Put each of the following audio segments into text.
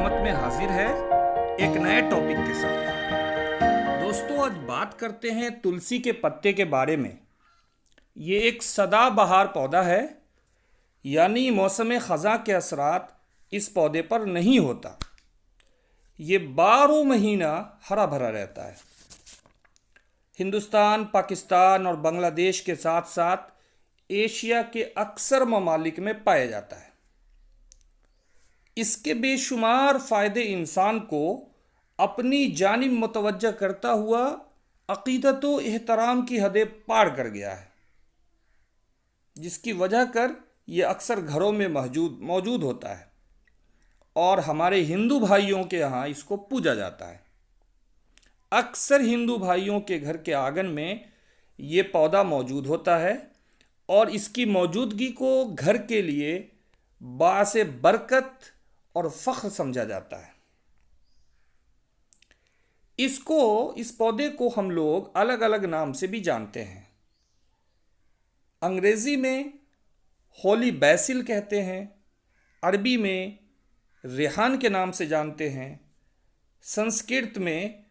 खिदमत में हाजिर है एक नए टॉपिक के साथ। दोस्तों, आज बात करते हैं तुलसी के पत्ते के बारे में। ये एक सदाबहार पौधा है, यानी मौसम ख़ज़ां के असरात इस पौधे पर नहीं होता। ये 12 महीना हरा भरा रहता है। हिंदुस्तान, पाकिस्तान और बांग्लादेश के साथ साथ एशिया के अक्सर ममालिक में पाया जाता है। इसके बेशुमार फ़ायदे इंसान को अपनी जानिब मुतवज्जह करता हुआ अक़ीदत व एहतराम की हदें पार कर गया है, जिसकी वजह कर ये अक्सर घरों में मौजूद होता है और हमारे हिंदू भाइयों के यहाँ इसको पूजा जाता है। अक्सर हिंदू भाइयों के घर के आंगन में ये पौधा मौजूद होता है और इसकी मौजूदगी को घर के लिए बासे बरकत और फ़ख्र समझा जाता है। इस पौधे को हम लोग अलग अलग नाम से भी जानते हैं। अंग्रेज़ी में होली बैसिल कहते हैं, अरबी में रेहान के नाम से जानते हैं, संस्कृत में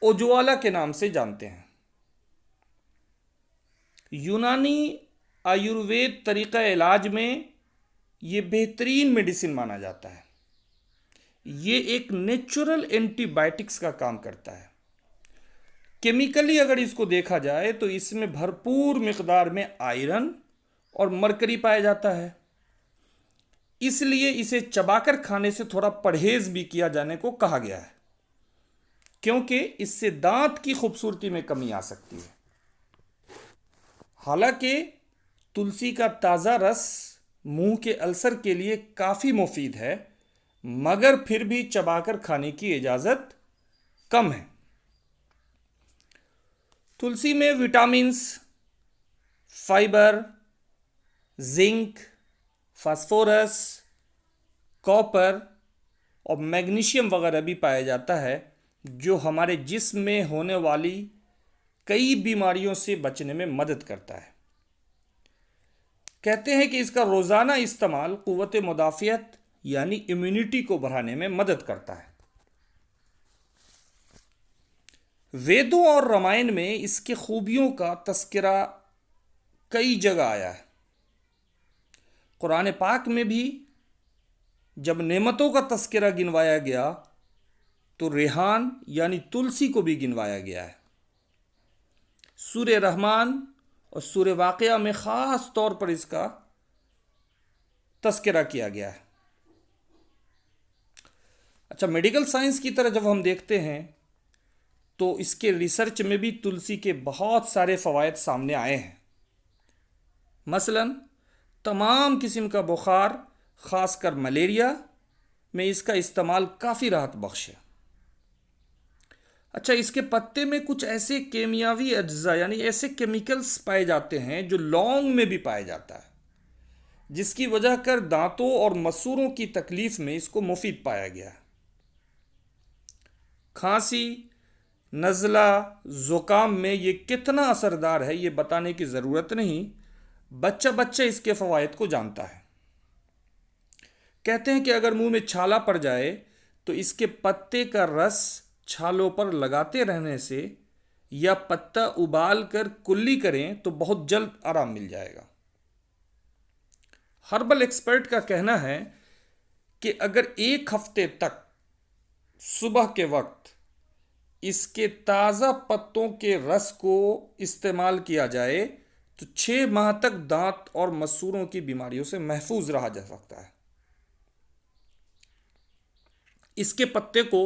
ओजुआला के नाम से जानते हैं। यूनानी आयुर्वेद तरीक़ा इलाज में ये बेहतरीन मेडिसिन माना जाता है। ये एक नेचुरल एंटीबायोटिक्स का काम करता है। केमिकली अगर इसको देखा जाए तो इसमें भरपूर मिक़दार में आयरन और मरकरी पाया जाता है, इसलिए इसे चबाकर खाने से थोड़ा परहेज़ भी किया जाने को कहा गया है, क्योंकि इससे दांत की खूबसूरती में कमी आ सकती है। हालांकि तुलसी का ताज़ा रस मुंह के अल्सर के लिए काफ़ी मुफीद है, मगर फिर भी चबाकर खाने की इजाज़त कम है। तुलसी में vitamins, fibre, zinc, phosphorus, copper और मैग्नीशियम वगैरह भी पाया जाता है, जो हमारे जिस्म में होने वाली कई बीमारियों से बचने में मदद करता है। कहते हैं कि इसका रोज़ाना इस्तेमाल क़ुव्वत मुदाफ़ियत यानी इम्यूनिटी को बढ़ाने में मदद करता है। वेदों और रामायण में इसके खूबियों का तस्करा कई जगह आया है। कुरान पाक में भी जब नेमतों का तस्करा गिनवाया गया तो रेहान यानी तुलसी को भी गिनवाया गया है। सूरह रहमान और सूरह वाक़िया में ख़ास तौर पर इसका तस्करा किया गया है। अच्छा, मेडिकल साइंस की तरह जब हम देखते हैं तो इसके रिसर्च में भी तुलसी के बहुत सारे फ़वाइद सामने आए हैं। मसलन तमाम किस्म का बुखार, ख़ासकर मलेरिया में इसका इस्तेमाल काफ़ी राहत बख्श है। अच्छा, इसके पत्ते में कुछ ऐसे केमियावी अज्जा यानी ऐसे केमिकल्स पाए जाते हैं जो लौंग में भी पाया जाता है, जिसकी वजह कर दांतों और मसूरों की तकलीफ़ में इसको मुफीद पाया गया है। खांसी, नज़ला, ज़ुकाम में ये कितना असरदार है ये बताने की ज़रूरत नहीं, बच्चा इसके फ़वाइद को जानता है। कहते हैं कि अगर मुंह में छाला पड़ जाए तो इसके पत्ते का रस छालों पर लगाते रहने से या पत्ता उबाल कर कुल्ली करें तो बहुत जल्द आराम मिल जाएगा। हर्बल एक्सपर्ट का कहना है कि अगर 1 हफ्ते तक सुबह के वक्त इसके ताज़ा पत्तों के रस को इस्तेमाल किया जाए तो 6 माह तक दांत और मसूरों की बीमारियों से महफूज रहा जा सकता है। इसके पत्ते को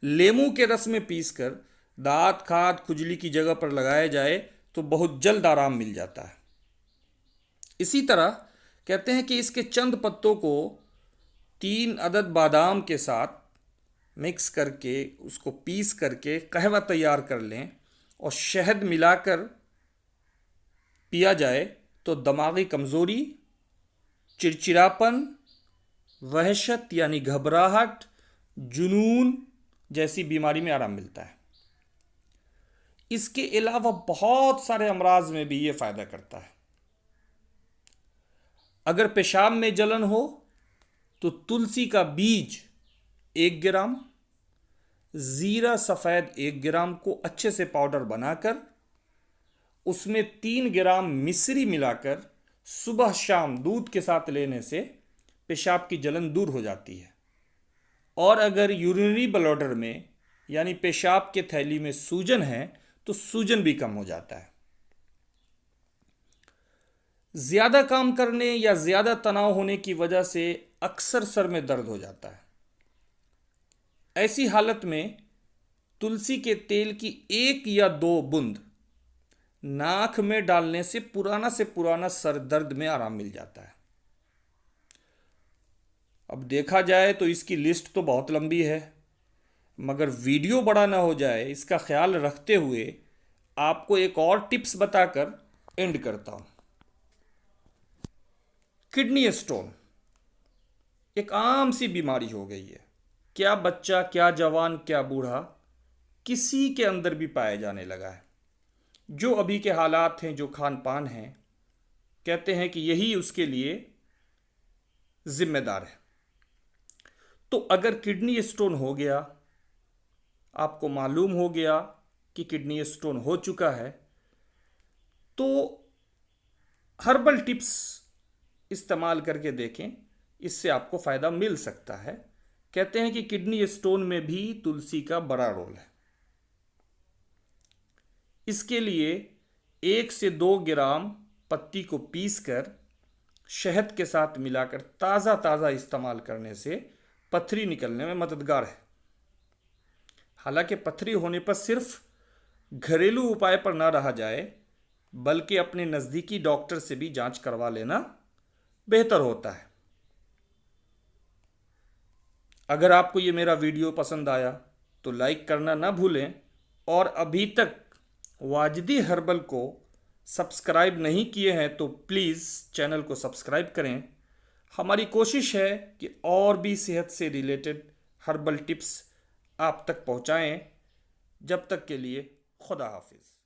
लेमू के रस में पीसकर दांत, खाद, खुजली की जगह पर लगाया जाए तो बहुत जल्द आराम मिल जाता है। इसी तरह कहते हैं कि इसके चंद पत्तों को 3 अदद बादाम के साथ मिक्स करके उसको पीस करके कहवा तैयार कर लें और शहद मिलाकर पिया जाए तो दिमागी कमज़ोरी, चिड़चिड़ापन, वहशत यानी घबराहट, जुनून जैसी बीमारी में आराम मिलता है। इसके अलावा बहुत सारे अमराज में भी ये फ़ायदा करता है। अगर पेशाब में जलन हो तो तुलसी का बीज 1 ग्राम, ज़ीरा सफ़ेद 1 ग्राम को अच्छे से पाउडर बनाकर उसमें 3 ग्राम मिश्री मिलाकर सुबह शाम दूध के साथ लेने से पेशाब की जलन दूर हो जाती है। और अगर यूरिनरी ब्लैडर में यानी पेशाब के थैली में सूजन है तो सूजन भी कम हो जाता है। ज़्यादा काम करने या ज़्यादा तनाव होने की वजह से अक्सर सर में दर्द हो जाता है। ऐसी हालत में तुलसी के तेल की 1 या 2 बूंद नाक में डालने से पुराना सर दर्द में आराम मिल जाता है। अब देखा जाए तो इसकी लिस्ट तो बहुत लंबी है, मगर वीडियो बड़ा ना हो जाए इसका ख्याल रखते हुए आपको एक और टिप्स बताकर एंड करता हूं। किडनी स्टोन एक आम सी बीमारी हो गई है। क्या बच्चा, क्या जवान, क्या बूढ़ा, किसी के अंदर भी पाया जाने लगा है। जो अभी के हालात हैं, जो खान पान हैं, कहते हैं कि यही उसके लिए जिम्मेदार है। तो अगर किडनी स्टोन हो गया, आपको मालूम हो गया कि किडनी स्टोन हो चुका है, तो हर्बल टिप्स इस्तेमाल करके देखें, इससे आपको फ़ायदा मिल सकता है। कहते हैं कि किडनी स्टोन में भी तुलसी का बड़ा रोल है। इसके लिए 1 से 2 ग्राम पत्ती को पीसकर शहद के साथ मिलाकर ताज़ा इस्तेमाल करने से पथरी निकलने में मददगार है। हालांकि पथरी होने पर सिर्फ घरेलू उपाय पर ना रहा जाए, बल्कि अपने नज़दीकी डॉक्टर से भी जांच करवा लेना बेहतर होता है। अगर आपको ये मेरा वीडियो पसंद आया तो लाइक करना ना भूलें, और अभी तक वाजदी हर्बल को सब्सक्राइब नहीं किए हैं तो प्लीज़ चैनल को सब्सक्राइब करें। हमारी कोशिश है कि और भी सेहत से रिलेटेड हर्बल टिप्स आप तक पहुंचाएं। जब तक के लिए खुदा हाफिज़।